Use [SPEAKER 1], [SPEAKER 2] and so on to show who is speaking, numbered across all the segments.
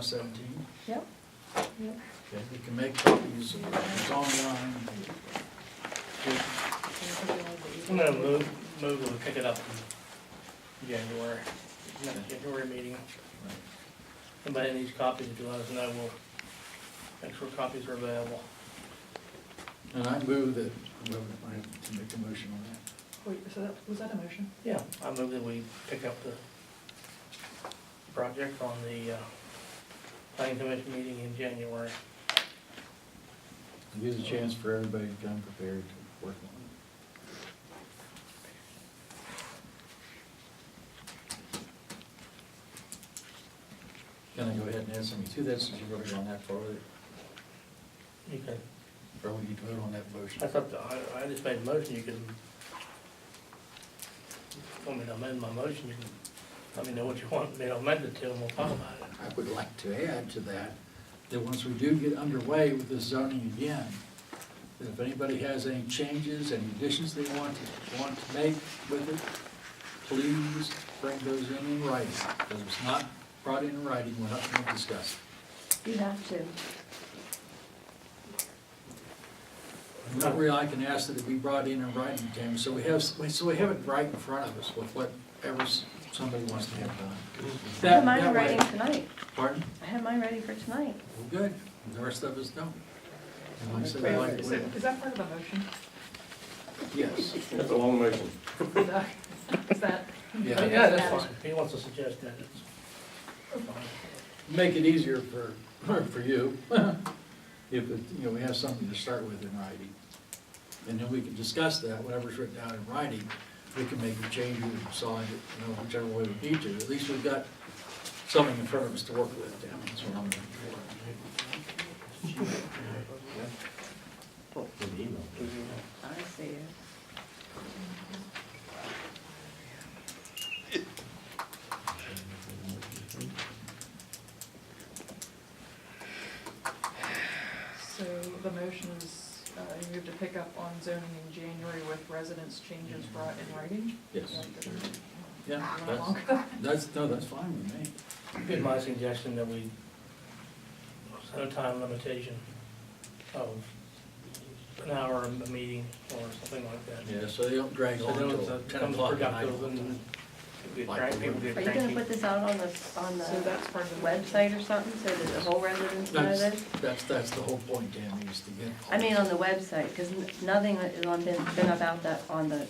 [SPEAKER 1] 17.
[SPEAKER 2] Yep.
[SPEAKER 1] Okay, we can make copies, it's online.
[SPEAKER 3] I'm gonna move and pick it up in January, next January meeting. Anybody needs copies, if you let us know, we'll make sure copies are available.
[SPEAKER 1] And I move that, I have to make a motion on that.
[SPEAKER 2] Wait, so was that a motion?
[SPEAKER 3] Yeah, I move that we pick up the project on the planning commission meeting in January.
[SPEAKER 1] It gives a chance for everybody to come prepared to work on it. Can I go ahead and add something to that since you've already gone that far with it?
[SPEAKER 3] You can,
[SPEAKER 1] Or we need to vote on that motion?
[SPEAKER 3] that's up to, I just made a motion, you can, want me to amend my motion, you can let me know what you want me to amend it to, and we'll talk about it.
[SPEAKER 1] I would like to add to that, that once we do get underway with this zoning again, that if anybody has any changes, any additions they want to make with it, please bring those in writing, because if it's not brought in writing, we're not going to discuss it.
[SPEAKER 2] You have to.
[SPEAKER 1] Not really, I can ask that it be brought in writing, Tammy, so we have it right in front of us with whatever somebody wants to have done.
[SPEAKER 2] I have mine
[SPEAKER 1] That way-
[SPEAKER 2] ready tonight.
[SPEAKER 1] Pardon?
[SPEAKER 2] I have mine ready for tonight.
[SPEAKER 1] Well, good, the rest of us don't. And like I said, I like
[SPEAKER 2] Wait,
[SPEAKER 1] the
[SPEAKER 2] so
[SPEAKER 1] way-
[SPEAKER 2] is that part of the motion?
[SPEAKER 1] Yes,
[SPEAKER 4] That's a long motion.
[SPEAKER 2] Is that?
[SPEAKER 1] yeah.
[SPEAKER 3] Yeah, that's fine, if he wants to suggest that, it's fine.
[SPEAKER 1] Make it easier for you, if it, we have something to start with in writing. And then we can discuss that, whatever's written down in writing, we can make a change or decide it, whichever way we need to. At least we've got something in front of us to work with, Tammy, that's what I'm looking for.
[SPEAKER 2] I see it.
[SPEAKER 5] So the motion is, you have to pick up on zoning in January with residence changes brought in writing?
[SPEAKER 1] Yes.
[SPEAKER 5] Yeah.
[SPEAKER 1] Yeah, that's fine with me.
[SPEAKER 3] It's my suggestion that we set a time limitation of an hour a meeting or something like that.
[SPEAKER 1] Yeah, so they don't drag
[SPEAKER 3] So
[SPEAKER 1] on
[SPEAKER 3] then
[SPEAKER 1] until
[SPEAKER 3] it
[SPEAKER 1] 10
[SPEAKER 3] becomes
[SPEAKER 1] o'clock at night.
[SPEAKER 3] productive and people
[SPEAKER 1] Like
[SPEAKER 3] get
[SPEAKER 2] Are you gonna
[SPEAKER 3] cranky.
[SPEAKER 2] put this out on the
[SPEAKER 5] So that's part of the.
[SPEAKER 2] website or something, so that the whole residents know this?
[SPEAKER 1] That's the whole point, Tammy, is to get.
[SPEAKER 2] I mean, on the website, because nothing is been about that on the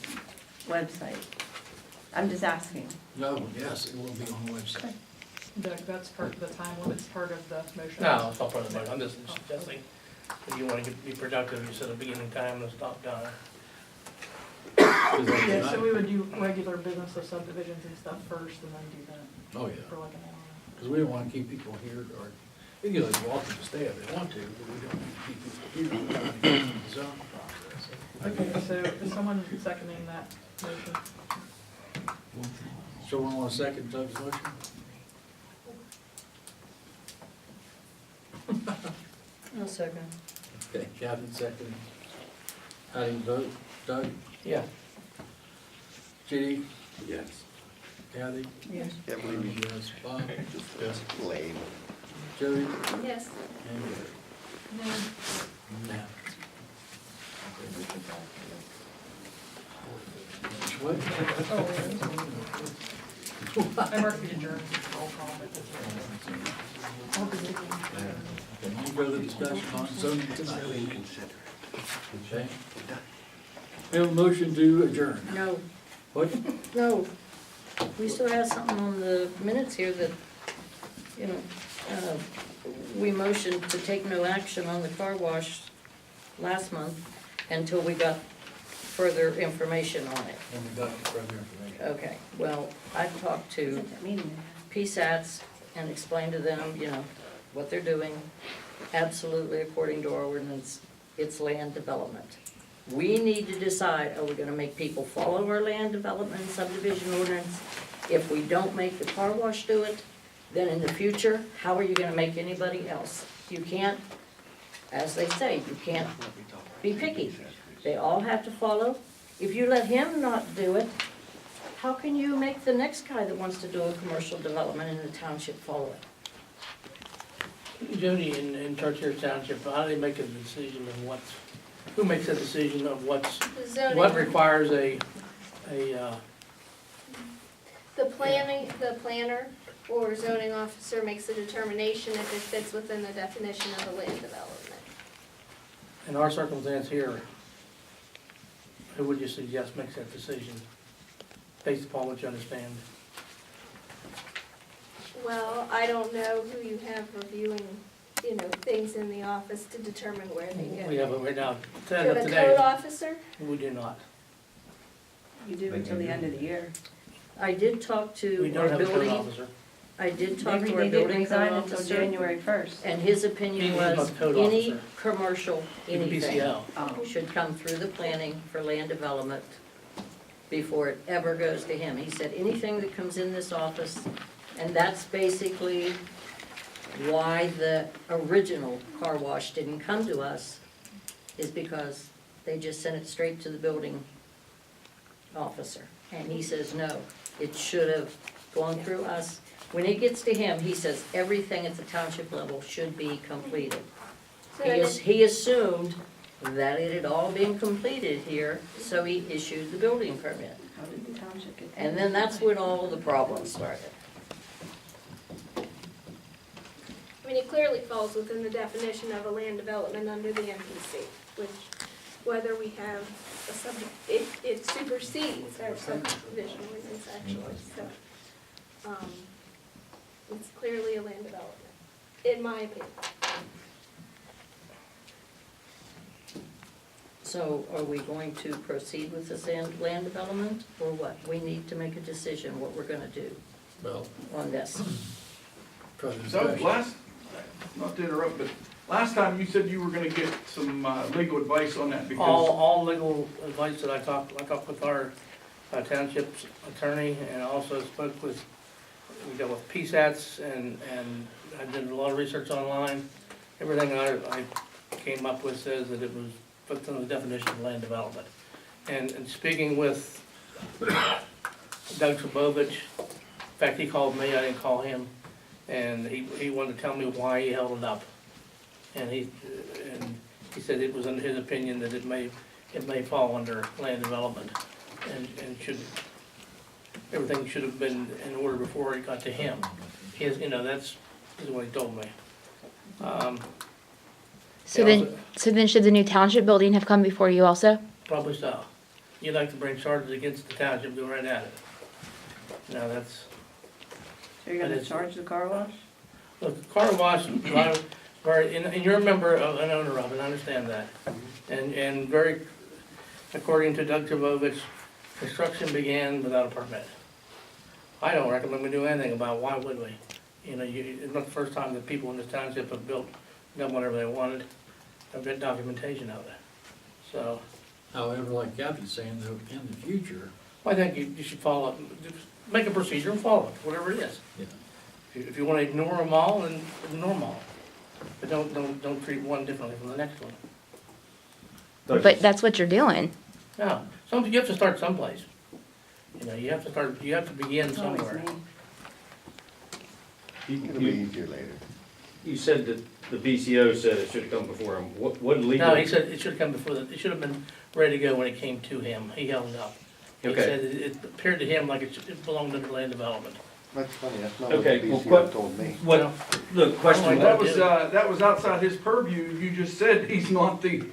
[SPEAKER 2] website. I'm just asking.
[SPEAKER 1] No, yes, it will be on the website.
[SPEAKER 5] That's part of the time limit's part of the motion.
[SPEAKER 3] No, it's not part of the motion, I'm just suggesting, if you want to be productive, you set a beginning time and a stop time.
[SPEAKER 5] Yeah, so we would do regular business of subdivisions and stuff first and then do that
[SPEAKER 1] Oh,
[SPEAKER 5] for
[SPEAKER 1] yeah,
[SPEAKER 5] like an hour.
[SPEAKER 1] because we don't want to keep people here, or, they're welcome to stay if they want to, but we don't want to keep people here. We want to go through the zone process.
[SPEAKER 5] Okay, so is someone seconding that motion?
[SPEAKER 1] Someone want to second Doug's motion?
[SPEAKER 2] I'll second.
[SPEAKER 1] Okay, Kathy second. How do you vote? Doug?
[SPEAKER 3] Yeah.
[SPEAKER 1] Judy?
[SPEAKER 4] Yes.
[SPEAKER 1] Kathy?
[SPEAKER 2] Yes.
[SPEAKER 4] Can't believe you.
[SPEAKER 1] Yes. Bob?
[SPEAKER 4] Just lame.
[SPEAKER 1] Jody?
[SPEAKER 2] Yes.
[SPEAKER 1] And Gary?
[SPEAKER 5] No.
[SPEAKER 1] Now. What?
[SPEAKER 5] I marked the adjourned roll call, but that's I'll be leaving.
[SPEAKER 1] Okay, any further discussion on zoning tonight? Okay. We have a motion to adjourn.
[SPEAKER 6] No,
[SPEAKER 1] What?
[SPEAKER 6] no. We still have something on the minutes here that, we motioned to take no action on the car wash last month until we got further information on it.
[SPEAKER 1] And we got further information.
[SPEAKER 6] Okay, well, I've talked to
[SPEAKER 2] That meeting.
[SPEAKER 6] PSATs and explained to them, what they're doing. Absolutely, according to our ordinance, it's land development. We need to decide, are we gonna make people follow our land development and subdivision ordinance? If we don't make the car wash do it, then in the future, how are you gonna make anybody else? You can't, as they say, you can't be picky. They all have to follow. If you let him not do it, how can you make the next guy that wants to do a commercial development in the township follow it?
[SPEAKER 3] Jody, in Chartiers Township, how do they make a decision of what's, who makes a decision of what's,
[SPEAKER 7] The zoning.
[SPEAKER 3] what requires a,
[SPEAKER 7] The planner or zoning officer makes a determination if it fits within the definition of a land development.
[SPEAKER 3] in our circumstance here, who would you suggest makes that decision, based upon what you understand?
[SPEAKER 7] Well, I don't know who you have reviewing, things in the office to determine where they go.
[SPEAKER 3] We have it right now,
[SPEAKER 7] Do you
[SPEAKER 3] as
[SPEAKER 7] have
[SPEAKER 3] of
[SPEAKER 7] a
[SPEAKER 3] today,
[SPEAKER 7] code officer?
[SPEAKER 3] we do not.
[SPEAKER 2] You do until the end of the year.
[SPEAKER 6] I did talk
[SPEAKER 3] We
[SPEAKER 6] to
[SPEAKER 3] don't
[SPEAKER 6] our
[SPEAKER 3] have a code
[SPEAKER 6] building,
[SPEAKER 3] officer.
[SPEAKER 6] I did talk
[SPEAKER 2] They
[SPEAKER 6] to our
[SPEAKER 2] didn't
[SPEAKER 6] building
[SPEAKER 2] resign
[SPEAKER 6] code
[SPEAKER 2] until
[SPEAKER 6] officer,
[SPEAKER 2] January 1st.
[SPEAKER 6] and his opinion
[SPEAKER 3] He's not
[SPEAKER 6] was
[SPEAKER 3] the code
[SPEAKER 6] any
[SPEAKER 3] officer.
[SPEAKER 6] commercial,
[SPEAKER 3] Even
[SPEAKER 6] anything,
[SPEAKER 3] PCL.
[SPEAKER 2] Oh.
[SPEAKER 6] should come through the planning for land development before it ever goes to him. He said anything that comes in this office, and that's basically why the original car wash didn't come to us, is because they just sent it straight to the building officer. And he says, no, it should have gone through us. When it gets to him, he says everything at the township level should be completed.
[SPEAKER 7] So then
[SPEAKER 6] He assumed that it had all been completed here, so he issued the building permit.
[SPEAKER 2] How did the township get that?
[SPEAKER 6] And then that's when all the problems started.
[SPEAKER 7] it clearly falls within the definition of a land development under the MPC, which, whether we have a subject, it supersedes our subdivision ordinance actually, so. It's clearly a land development, in my opinion.
[SPEAKER 6] So are we going to proceed with this land development, or what? We need to make a decision what we're gonna do
[SPEAKER 1] Well,
[SPEAKER 6] on this.
[SPEAKER 1] further
[SPEAKER 8] So
[SPEAKER 1] discussion.
[SPEAKER 8] last, not to interrupt, but last time you said you were gonna get some legal advice on that because,
[SPEAKER 3] All legal advice that I talked with our township's attorney, and also spoke with, we dealt with PSATs, and I did a lot of research online. Everything I came up with says that it was put in the definition of land development. And speaking with Doug Trabovich, in fact, he called me, I didn't call him, and he wanted to tell me why he held it up. And he said it was in his opinion that it may fall under land development, and everything should have been in order before it got to him. That's what he told me.
[SPEAKER 9] So
[SPEAKER 3] Yeah,
[SPEAKER 9] then should the new township building have come before you also?
[SPEAKER 3] Probably so. You'd like to bring charges against the township, go right at it. No, that's,
[SPEAKER 2] So you're gonna charge the car wash?
[SPEAKER 3] look, car wash, and you're a member of, an owner of it, I understand that. And very, according to Doug Trabovich, construction began without a permit. I don't recommend we do anything about it. Why would we? It's not the first time that people in this township have done whatever they wanted. I've got documentation of it. So,
[SPEAKER 1] However, like Kathy's saying, though, in the future,
[SPEAKER 3] I think you should follow, make a procedure and follow it, whatever it is.
[SPEAKER 1] yeah,
[SPEAKER 3] If you wanna ignore them all, then ignore them all. But don't treat one differently from the next one.
[SPEAKER 9] But that's what you're doing.
[SPEAKER 3] No, you have to start someplace. You have to begin
[SPEAKER 2] It's always
[SPEAKER 3] somewhere.
[SPEAKER 2] me.
[SPEAKER 4] It'll be easier later. You said that the BCO said it should have come before him. What legal?
[SPEAKER 3] No, he said it should have come before, it should have been ready to go when it came to him. He held it up. He
[SPEAKER 4] Okay.
[SPEAKER 3] said it appeared to him like it belonged under land development.
[SPEAKER 4] That's funny, that's not what the
[SPEAKER 10] Okay, well,
[SPEAKER 4] BCO told me.
[SPEAKER 10] What, the question,
[SPEAKER 3] Well,
[SPEAKER 8] that was outside his purview. You just said he's not the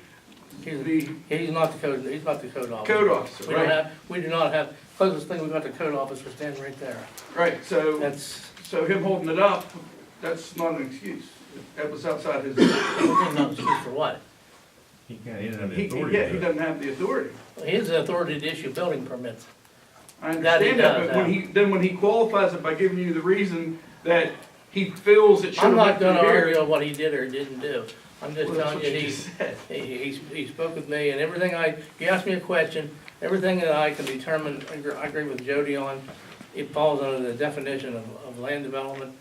[SPEAKER 3] He's not the code officer.
[SPEAKER 8] code officer,
[SPEAKER 3] We don't
[SPEAKER 8] right?
[SPEAKER 3] have, we do not have, closest thing we got, the code officer standing right there.
[SPEAKER 8] Right, so him holding it up, that's not an excuse. That was outside his,
[SPEAKER 3] No excuse for what?
[SPEAKER 10] he doesn't have the
[SPEAKER 8] he
[SPEAKER 10] authority.
[SPEAKER 8] doesn't have the authority.
[SPEAKER 3] He has the authority to issue building permits.
[SPEAKER 8] I
[SPEAKER 3] That he
[SPEAKER 8] understand that,
[SPEAKER 3] does,
[SPEAKER 8] but when he qualifies it by giving you the reason that he feels it should
[SPEAKER 3] I'm
[SPEAKER 8] have
[SPEAKER 3] not
[SPEAKER 8] been
[SPEAKER 3] gonna
[SPEAKER 8] here.
[SPEAKER 3] argue on what he did or didn't do. I'm just
[SPEAKER 8] Well, that's
[SPEAKER 3] telling
[SPEAKER 8] what
[SPEAKER 3] you,
[SPEAKER 8] you just said.
[SPEAKER 3] he spoke with me, and everything you asked me a question, everything that I can determine, I agree with Jody on, it falls under the definition of land development.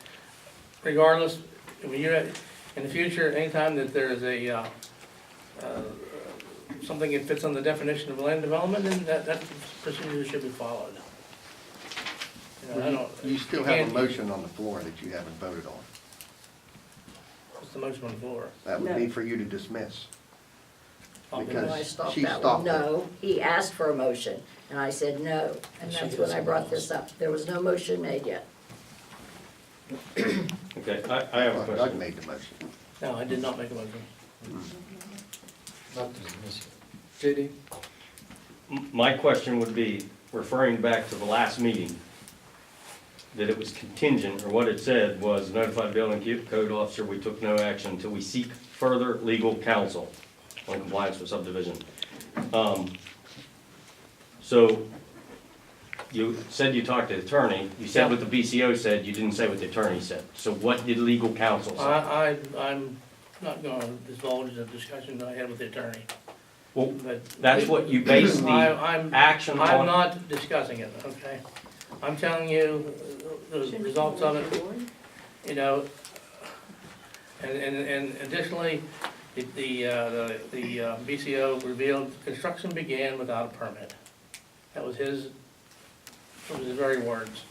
[SPEAKER 3] Regardless, in the future, anytime that there is something that fits on the definition of land development, then that procedure should be followed. I don't.
[SPEAKER 4] You still have a motion on the floor that you haven't voted on.
[SPEAKER 3] the motion on the floor.
[SPEAKER 11] That would be for you to dismiss.
[SPEAKER 3] I'll do
[SPEAKER 11] Because
[SPEAKER 3] that.
[SPEAKER 6] I stopped
[SPEAKER 11] she
[SPEAKER 6] that
[SPEAKER 11] stopped
[SPEAKER 6] one.
[SPEAKER 11] it.
[SPEAKER 6] No, he asked for a motion, and I said no, and
[SPEAKER 1] She
[SPEAKER 6] that's
[SPEAKER 1] did
[SPEAKER 6] when I
[SPEAKER 1] something
[SPEAKER 6] brought
[SPEAKER 1] else.
[SPEAKER 6] this up. There was no motion made yet.
[SPEAKER 4] Okay, I have a
[SPEAKER 11] Doug
[SPEAKER 4] question.
[SPEAKER 11] made the motion.
[SPEAKER 3] No, I did not make a motion.
[SPEAKER 1] Not dismiss it. JD?
[SPEAKER 4] My question would be, referring back to the last meeting, that it was contingent, or what it said was notify the building code officer, we took no action until we seek further legal counsel on compliance with subdivision. So, you said you talked to the attorney, you said what the BCO said, you didn't say what the attorney said. So what did legal counsel say?
[SPEAKER 3] I'm not gonna divulge the discussion that I had with the attorney,
[SPEAKER 4] Well,
[SPEAKER 3] but.
[SPEAKER 4] that's what you based the
[SPEAKER 3] I'm
[SPEAKER 4] action
[SPEAKER 3] I'm
[SPEAKER 4] on.
[SPEAKER 3] not discussing it, okay? I'm telling you the results of it, you know. And additionally, the BCO revealed construction began without a permit. That was his very words.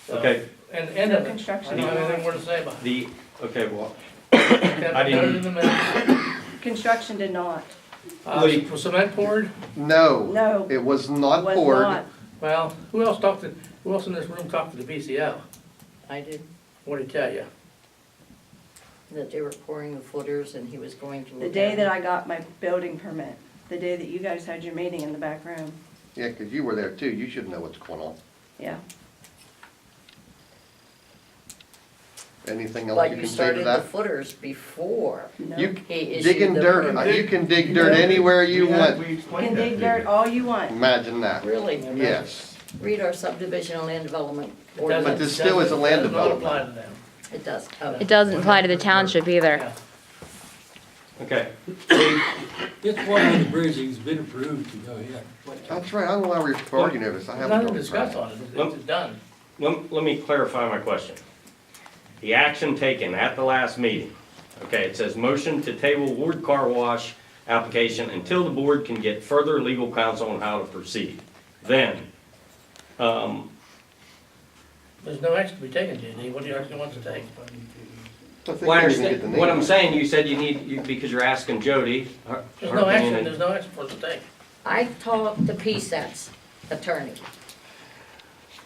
[SPEAKER 3] So,
[SPEAKER 4] Okay.
[SPEAKER 3] And end
[SPEAKER 2] No
[SPEAKER 3] of it. I
[SPEAKER 2] construction.
[SPEAKER 3] don't have anything more to say about it.
[SPEAKER 4] Okay, well,
[SPEAKER 3] Okay,
[SPEAKER 4] I didn't-
[SPEAKER 3] put it in the minutes.
[SPEAKER 2] Construction did not.
[SPEAKER 3] Was cement poured?
[SPEAKER 11] No.
[SPEAKER 2] No.
[SPEAKER 11] It was not
[SPEAKER 2] Was
[SPEAKER 11] poured.
[SPEAKER 2] not.
[SPEAKER 3] Well, who else in this room talked to the BCO?
[SPEAKER 6] I did,
[SPEAKER 3] What did he tell you?
[SPEAKER 6] that they were pouring the footers and he was going to.
[SPEAKER 2] The day that I got my building permit, the day that you guys had your meeting in the back room,
[SPEAKER 11] Yeah, because you were there too. You should know what's going on.
[SPEAKER 2] yeah.
[SPEAKER 11] Anything else
[SPEAKER 6] But
[SPEAKER 11] you
[SPEAKER 6] you
[SPEAKER 11] can say to
[SPEAKER 6] started the
[SPEAKER 11] that?
[SPEAKER 6] footers before
[SPEAKER 2] No.
[SPEAKER 11] You
[SPEAKER 6] he issued
[SPEAKER 11] digging
[SPEAKER 6] the
[SPEAKER 11] dirt,
[SPEAKER 6] permit.
[SPEAKER 11] you can dig dirt anywhere you want.
[SPEAKER 8] We
[SPEAKER 2] You can
[SPEAKER 8] explained that
[SPEAKER 2] dig
[SPEAKER 8] to
[SPEAKER 2] dirt
[SPEAKER 8] you.
[SPEAKER 2] all you want.
[SPEAKER 11] Imagine that.
[SPEAKER 6] Really?
[SPEAKER 11] Yes.
[SPEAKER 6] Read our subdivision and land development
[SPEAKER 3] It
[SPEAKER 6] ordinance.
[SPEAKER 11] But this still is a land
[SPEAKER 3] does not
[SPEAKER 11] development.
[SPEAKER 3] apply to them.
[SPEAKER 6] It does. Oh.
[SPEAKER 9] It doesn't apply to the township either.
[SPEAKER 3] Yeah.
[SPEAKER 4] okay.
[SPEAKER 1] It's water under the bridge, it's been approved to go ahead.
[SPEAKER 11] That's right. I don't know why we're arguing over this. I
[SPEAKER 3] There's
[SPEAKER 11] haven't.
[SPEAKER 3] nothing to discuss on it, it's done.
[SPEAKER 4] Let me clarify my question. The action taken at the last meeting, okay, it says motion to table Ward Car Wash application until the board can get further legal counsel on how to proceed. Then,
[SPEAKER 3] There's no action to be taken, JD, what do you actually want to take?
[SPEAKER 11] I think
[SPEAKER 4] well, I
[SPEAKER 11] we even get
[SPEAKER 4] understand,
[SPEAKER 11] the
[SPEAKER 4] what
[SPEAKER 11] name.
[SPEAKER 4] I'm saying, you said because you're asking Jody.
[SPEAKER 3] There's no action, there's no action for us to take.
[SPEAKER 6] I talked to PSAT's attorney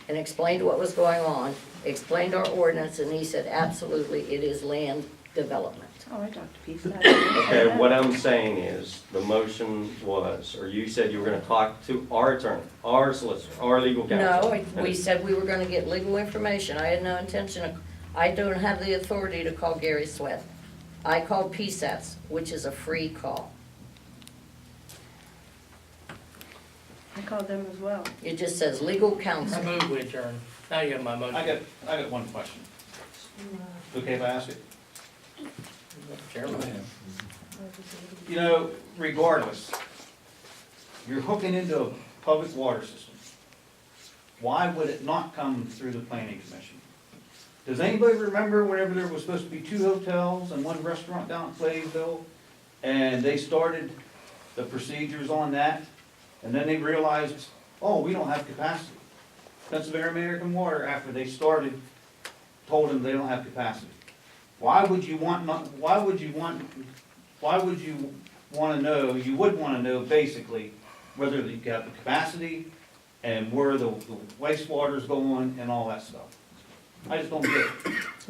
[SPEAKER 6] and explained what was going on, explained our ordinance, and he said, absolutely, it is land development.
[SPEAKER 2] Oh, I talked to Pete.
[SPEAKER 4] Okay, what I'm saying is, the motion was, or you said you were gonna talk to our attorney, our solicitor, our legal counsel.
[SPEAKER 6] No, we said we were gonna get legal information. I had no intention of, I don't have the authority to call Gary Sweat. I called PSAT's, which is a free call.
[SPEAKER 2] I called them as well.
[SPEAKER 6] It just says legal
[SPEAKER 3] I
[SPEAKER 6] counsel.
[SPEAKER 3] move we adjourn. Now you have my motion.
[SPEAKER 10] I got one question. Okay if I ask it?
[SPEAKER 3] Chairman.
[SPEAKER 10] You know, regardless, you're hooking into a public water system. Why would it not come through the planning commission? Does anybody remember whenever there was supposed to be 2 hotels and 1 restaurant down at Claysville? And they started the procedures on that, and then they realized, oh, we don't have capacity. Pennsylvania American Water, after they started, told them they don't have capacity. Why would you want to know, you would want to know basically whether you got the capacity and where the wastewater's going and all that stuff. I just don't get it.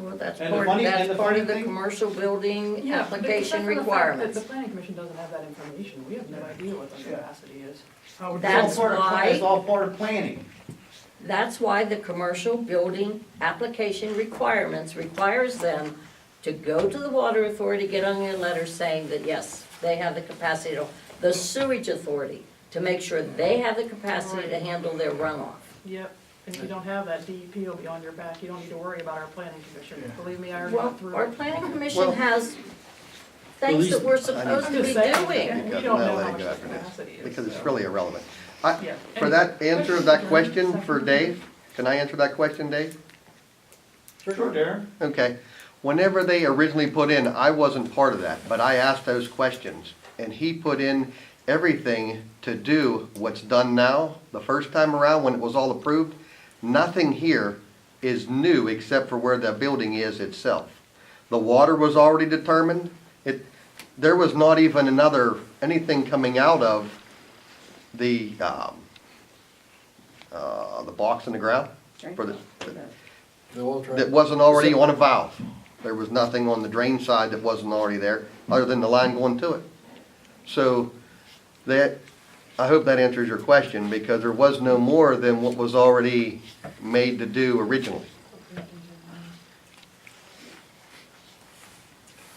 [SPEAKER 6] Well, that's
[SPEAKER 10] And the
[SPEAKER 6] part,
[SPEAKER 10] funny- and
[SPEAKER 6] that's
[SPEAKER 10] the
[SPEAKER 6] part
[SPEAKER 10] funny
[SPEAKER 6] of the
[SPEAKER 10] thing-
[SPEAKER 6] commercial building
[SPEAKER 5] Yeah, but
[SPEAKER 6] application
[SPEAKER 5] except for the fact that
[SPEAKER 6] requirements.
[SPEAKER 5] The planning commission doesn't have that information, we have no idea what the capacity is. How would
[SPEAKER 6] That's
[SPEAKER 10] It's all part of
[SPEAKER 6] why-
[SPEAKER 10] It's all part of planning.
[SPEAKER 6] That's why the commercial building application requirements requires them to go to the water authority, get on their letter saying that, yes, they have the capacity to, the sewage authority, to make sure they have the capacity to handle their runoff.
[SPEAKER 5] Yep, and if you don't have that, DEP will be on your back, you don't need to worry about our planning commission, believe me, I already
[SPEAKER 6] Well,
[SPEAKER 5] went through
[SPEAKER 6] our
[SPEAKER 5] it.
[SPEAKER 6] planning commission
[SPEAKER 11] Well-
[SPEAKER 6] has things that we're supposed to be
[SPEAKER 5] I'm just saying,
[SPEAKER 6] doing.
[SPEAKER 5] we
[SPEAKER 11] Because-
[SPEAKER 5] don't know
[SPEAKER 11] well,
[SPEAKER 5] how
[SPEAKER 11] they
[SPEAKER 5] much
[SPEAKER 11] go
[SPEAKER 5] the
[SPEAKER 11] after this,
[SPEAKER 5] capacity is.
[SPEAKER 11] Because it's
[SPEAKER 5] so.
[SPEAKER 11] really irrelevant.
[SPEAKER 5] Yeah.
[SPEAKER 11] For that answer of that question for Dave, can I answer that question, Dave?
[SPEAKER 10] Sure, Darren.
[SPEAKER 11] Okay. Whenever they originally put in, I wasn't part of that, but I asked those questions. And he put in everything to do what's done now, the first time around when it was all approved. Nothing here is new except for where the building is itself. The water was already determined. There was not even anything coming out of the box in the ground for the,
[SPEAKER 1] The oil truck.
[SPEAKER 11] that wasn't already on a valve. There was nothing on the drain side that wasn't already there, other than the line going to it. So I hope that answers your question, because there was no more than what was already made to do originally.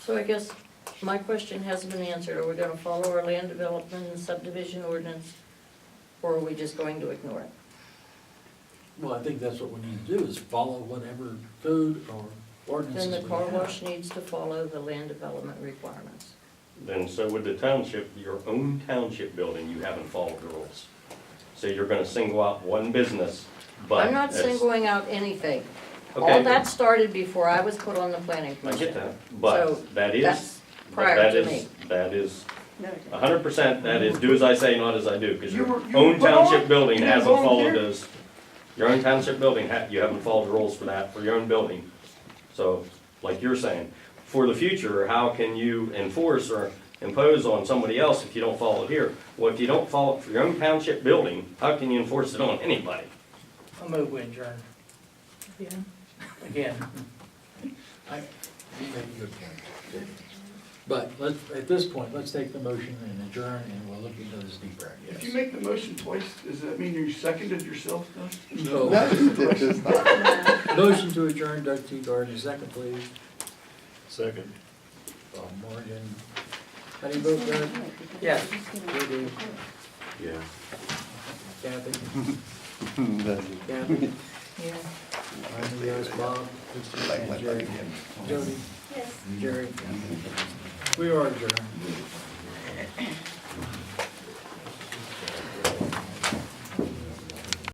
[SPEAKER 6] So I guess my question hasn't been answered. Are we gonna follow our land development and subdivision ordinance, or are we just going to ignore it?
[SPEAKER 1] Well, I think that's what we need to do, is follow whatever code or ordinances
[SPEAKER 6] Then
[SPEAKER 1] we
[SPEAKER 6] the car
[SPEAKER 1] have.
[SPEAKER 6] wash needs to follow the land development requirements.
[SPEAKER 4] Then so would the township, your own township building, you haven't followed the rules. So you're gonna single out one business, but.
[SPEAKER 6] I'm not
[SPEAKER 4] as-
[SPEAKER 6] singling out anything. All
[SPEAKER 4] Okay.
[SPEAKER 6] that started before I was put on the planning
[SPEAKER 4] I
[SPEAKER 6] commission.
[SPEAKER 4] get that, but
[SPEAKER 6] So
[SPEAKER 4] that is.
[SPEAKER 6] that's
[SPEAKER 4] but
[SPEAKER 6] prior
[SPEAKER 4] that
[SPEAKER 6] to
[SPEAKER 4] is-
[SPEAKER 6] me.
[SPEAKER 4] That is,
[SPEAKER 2] No,
[SPEAKER 4] 100%, that is do as I say, not as I do, because
[SPEAKER 8] You
[SPEAKER 4] your
[SPEAKER 8] were- you
[SPEAKER 4] own
[SPEAKER 8] were
[SPEAKER 4] township
[SPEAKER 8] on?
[SPEAKER 4] building
[SPEAKER 8] You didn't
[SPEAKER 4] hasn't followed
[SPEAKER 8] volunteer?
[SPEAKER 4] those. Your own township building, you haven't followed the rules for that, for your own building. So, like you're saying, for the future, how can you enforce or impose on somebody else if you don't follow it here? Well, if you don't follow it for your own township building, how can you enforce it on anybody?
[SPEAKER 3] I'll move we adjourn,
[SPEAKER 5] Yeah.
[SPEAKER 3] again.
[SPEAKER 1] You make a good point. But at this point, let's take the motion and adjourn, and we'll look into this deeper, I
[SPEAKER 8] If you
[SPEAKER 1] guess.
[SPEAKER 8] make the motion twice, does that mean you seconded yourself, Doug?
[SPEAKER 1] No. Motion to adjourn, Doug T. Gardner, second, please.
[SPEAKER 12] Second.
[SPEAKER 1] Bob Morgan. How do you vote, Doug?
[SPEAKER 3] Yes.
[SPEAKER 1] Judy?
[SPEAKER 12] Yeah.
[SPEAKER 1] Kathy? Kathy?
[SPEAKER 6] Yeah.
[SPEAKER 1] I'm a yes, Bob? And Jerry? Jody?
[SPEAKER 7] Yes.
[SPEAKER 1] Jerry? We are adjourned.